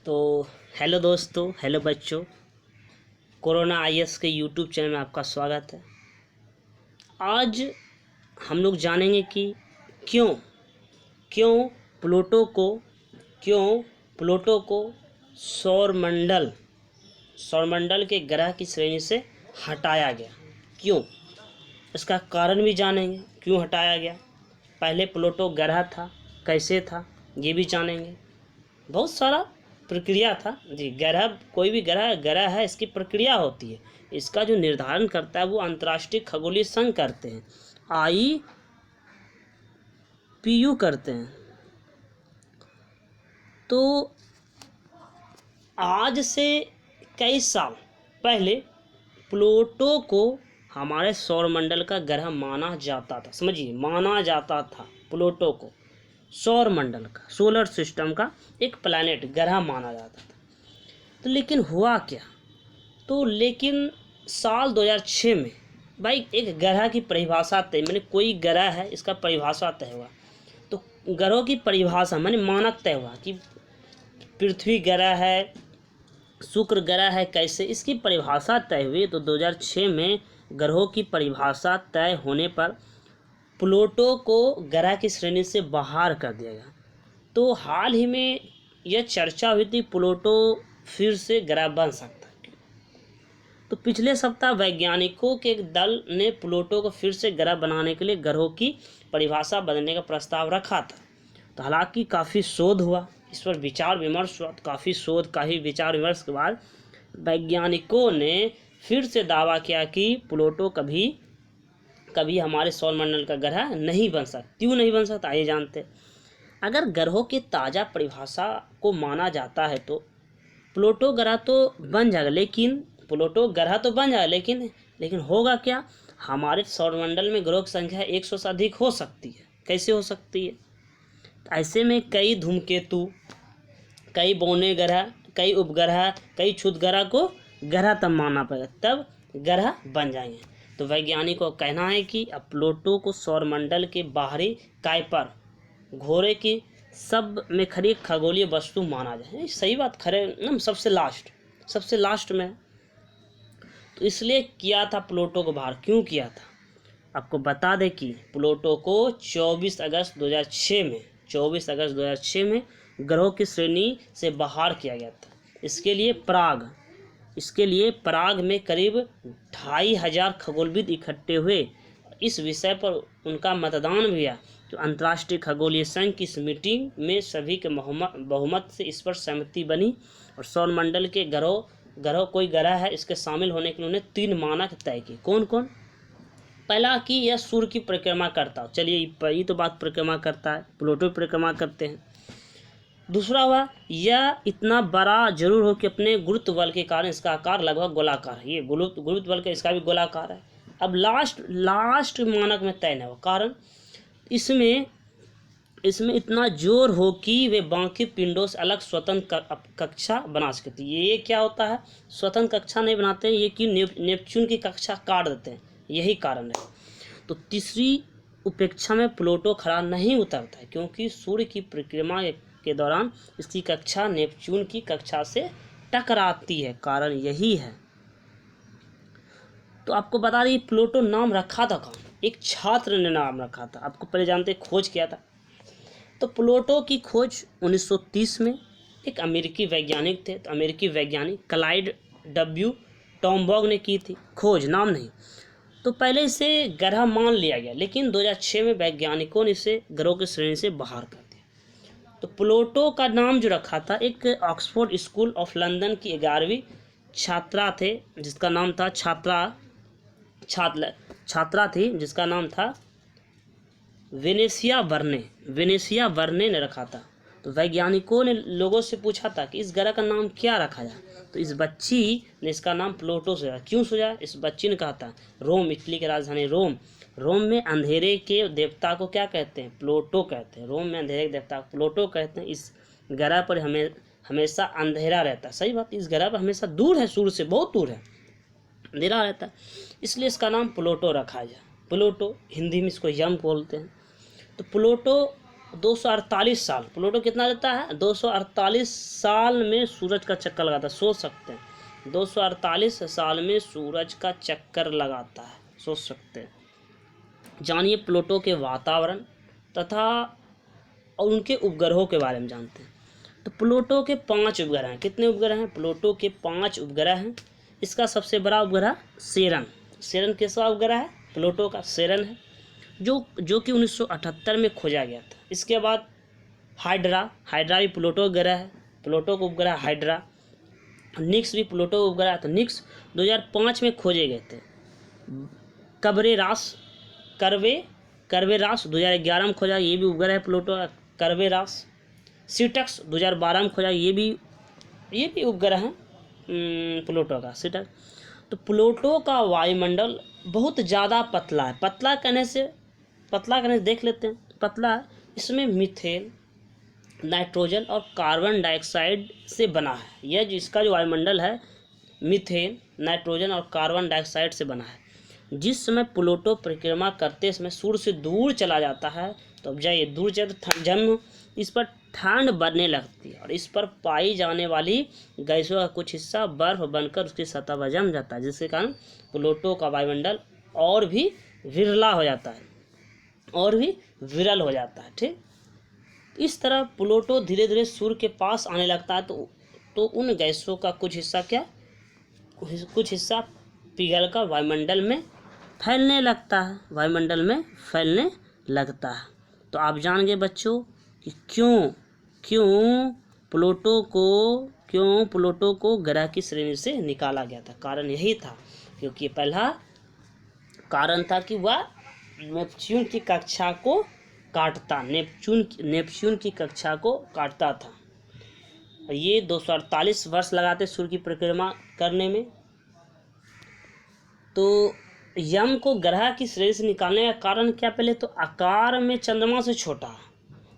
तो हेलो दोस्तों, हेलो बच्चों, कोरोना आईएएस के यूट्यूब चैनल में आपका स्वागत है। आज हम लोग जानेंगे कि क्यों क्यों प्लूटो को सौरमंडल के ग्रह की श्रेणी से हटाया गया। क्यों, इसका कारण भी जानेंगे, क्यों हटाया गया। पहले प्लूटो ग्रह था, कैसे था, ये भी जानेंगे। बहुत सारा प्रक्रिया था जी। ग्रह, कोई भी ग्रह है, इसकी प्रक्रिया होती है। इसका जो निर्धारण करता है वो अंतर्राष्ट्रीय खगोलीय संघ करते हैं, IPU करते हैं। तो आज से कई साल पहले प्लूटो को हमारे सौरमंडल का ग्रह माना जाता था। समझिए, माना जाता था प्लूटो को सौरमंडल का, सोलर सिस्टम का एक प्लैनेट, ग्रह माना जाता था। तो लेकिन हुआ क्या, लेकिन साल 2006 में भाई एक ग्रह की परिभाषा तय, मैंने कोई ग्रह है इसका परिभाषा तय हुआ। तो ग्रहों की परिभाषा मैंने मानक तय हुआ कि पृथ्वी ग्रह है, शुक्र ग्रह है, कैसे, इसकी परिभाषा तय हुई। तो 2006 में ग्रहों की परिभाषा तय होने पर प्लूटो को ग्रह की श्रेणी से बाहर कर दिया गया। तो हाल ही में यह चर्चा हुई थी प्लूटो फिर से ग्रह बन सकता है। तो पिछले सप्ताह वैज्ञानिकों के एक दल ने प्लूटो को फिर से ग्रह बनाने के लिए ग्रहों की परिभाषा बदलने का प्रस्ताव रखा था। तो हालांकि काफ़ी शोध हुआ, इस पर विचार विमर्श हुआ। काफ़ी विचार विमर्श के बाद वैज्ञानिकों ने फिर से दावा किया कि प्लूटो कभी हमारे सौरमंडल का ग्रह नहीं बन सकता। क्यों नहीं बन सकता, आइए जानते हैं। अगर ग्रहों की ताज़ा परिभाषा को माना जाता है तो प्लूटो ग्रह तो बन जाएगा, लेकिन होगा क्या, हमारे सौरमंडल में ग्रहों की संख्या 100 से अधिक हो सकती है। कैसे हो सकती है? तो ऐसे में कई धूमकेतु, कई बौने ग्रह, कई उपग्रह, कई क्षुद्र ग्रह को ग्रह तब मानना पड़ेगा, तब ग्रह बन जाएंगे। तो वैज्ञानिकों का कहना है कि अब प्लूटो को सौरमंडल के बाहरी काइपर, घोरे की सब में खड़ी खगोलीय वस्तु माना जाए। सही बात, खरे सबसे लास्ट में। तो इसलिए किया था प्लूटो को बाहर। क्यों किया था, आपको बता दें कि प्लूटो को 24 अगस्त 2006 में ग्रहों की श्रेणी से बाहर किया गया था। इसके लिए प्राग में करीब 2500 खगोलविद इकट्ठे हुए। इस विषय पर उनका मतदान भी हुआ। तो अंतर्राष्ट्रीय खगोलीय संघ की इस मीटिंग में सभी के बहुमत से इस पर सहमति बनी और सौरमंडल के ग्रह कोई ग्रह है, इसके शामिल होने के लिए उन्होंने 3 मानक तय किए। कौन कौन? पहला कि यह सूर्य की परिक्रमा करता हो। चलिए, ये तो बात परिक्रमा करता है, प्लूटो परिक्रमा करते हैं। दूसरा हुआ, यह इतना बड़ा जरूर हो कि अपने गुरुत्व बल के कारण इसका आकार लगभग गोलाकार है। ये गुरुत्व बल का इसका भी गोलाकार है। अब लास्ट मानक में तय नहीं हुआ, कारण इसमें इतना जोर हो कि वे बाकी पिंडों से अलग स्वतंत्र कक्षा बना सकती। ये क्या होता है, स्वतंत्र कक्षा नहीं बनाते हैं, ये कि नेपच्यून की कक्षा काट देते हैं, यही कारण है। तो तीसरी उपेक्षा में प्लूटो खरा नहीं उतरता है, क्योंकि सूर्य की परिक्रमा के दौरान इसकी कक्षा नेपच्यून की कक्षा से टकराती है, कारण यही है। तो आपको बता दें प्लूटो नाम रखा था कौन? एक छात्र ने नाम रखा था। आपको पहले जानते, खोज किया था। तो प्लूटो की खोज 1930 में एक अमेरिकी वैज्ञानिक थे, तो अमेरिकी वैज्ञानिक क्लाइड W. टॉमबर्ग ने की थी। खोज, नाम नहीं। तो पहले इसे ग्रह मान लिया गया, लेकिन 2006 में वैज्ञानिकों ने इसे ग्रहों की श्रेणी से बाहर कर दिया। तो प्लूटो का नाम जो रखा था, एक ऑक्सफोर्ड स्कूल ऑफ लंदन की 11वीं छात्रा थे, जिसका नाम था छात्रा थी जिसका नाम था वेनेसिया वर्ने ने रखा था। तो वैज्ञानिकों ने लोगों से पूछा था कि इस ग्रह का नाम क्या रखा जाए। तो इस बच्ची ने इसका नाम प्लूटो सोचा। क्यों सोचा? इस बच्ची ने कहा था, रोम, इटली की राजधानी रोम में अंधेरे के देवता को क्या कहते हैं? प्लूटो कहते हैं। रोम में अंधेरे के देवता को प्लूटो कहते हैं। इस ग्रह पर हमेशा अंधेरा रहता है। सही बात, इस ग्रह पर हमेशा दूर है, सूर्य से बहुत दूर है, अंधेरा रहता है, इसलिए इसका नाम प्लूटो रखा जाए। प्लूटो हिंदी में इसको यम बोलते हैं। तो प्लूटो 248 साल। प्लूटो कितना रहता है? 248 साल में सूरज का चक्कर लगाता है। सोच सकते हैं 248 साल में सूरज का चक्कर लगाता है, सोच सकते हैं। जानिए प्लूटो के वातावरण तथा और उनके उपग्रहों के बारे में जानते हैं। तो प्लूटो के 5 उपग्रह हैं। कितने उपग्रह हैं? प्लूटो के 5 उपग्रह हैं। इसका सबसे बड़ा उपग्रह सेरन। सेरन किसका उपग्रह है? प्लूटो का सेरन है, जो कि 1978 में खोजा गया था। इसके बाद हाइड्रा भी प्लूटो ग्रह है, प्लूटो का उपग्रह हाइड्रा। निक्स भी प्लूटो उपग्रह है, तो निक्स 2005 में खोजे गए थे। कर्वेरास 2011 में खोजा, ये भी उपग्रह है प्लूटो का, कर्वेरास। सिटक्स 2012 में खोजा, ये भी उपग्रह है प्लूटो का, सिटक्स। तो प्लूटो का वायुमंडल बहुत ज़्यादा पतला है। पतला कहने से देख लेते हैं। पतला है, इसमें मीथेन, नाइट्रोजन और कार्बन डाइऑक्साइड से बना है। यह जिसका जो वायुमंडल है मीथेन, नाइट्रोजन और कार्बन डाइऑक्साइड से बना है। जिस समय प्लूटो परिक्रमा करते समय सूर्य से दूर चला जाता है, तो अब जाइए दूर चले तो इस पर ठंड बढ़ने लगती है और इस पर पाई जाने वाली गैसों का कुछ हिस्सा बर्फ बनकर उसकी सतह पर जम जाता है, जिसके कारण प्लूटो का वायुमंडल और भी विरल हो जाता है। ठीक, इस तरह प्लूटो धीरे धीरे सूर्य के पास आने लगता है, तो उन गैसों का कुछ हिस्सा पिघलकर वायुमंडल में फैलने लगता है। तो आप जान गए बच्चों कि क्यों प्लूटो को ग्रह की श्रेणी से निकाला गया था। कारण यही था, क्योंकि पहला कारण था कि वह नेपच्यून की कक्षा को काटता था। ये 248 वर्ष लगाते सूर्य की परिक्रमा करने में। तो यम को ग्रह की श्रेणी से निकालने का कारण क्या? पहले तो आकार में चंद्रमा से छोटा है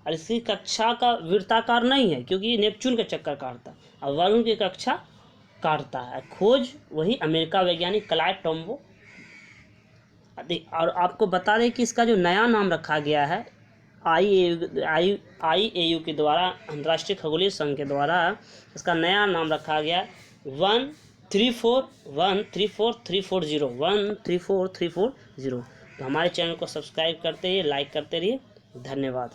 और इसकी कक्षा का वृत्ताकार नहीं है, क्योंकि नेपच्यून का चक्कर काटता है और वरुण की कक्षा काटता है। खोज वही अमेरिका वैज्ञानिक क्लाइव टोम्बो। और आपको बता दें कि इसका जो नया नाम रखा गया है IAU के द्वारा, अंतर्राष्ट्रीय खगोलीय संघ के द्वारा इसका नया नाम रखा गया 1343440। तो हमारे चैनल को सब्सक्राइब करते रहिए, लाइक करते रहिए। धन्यवाद।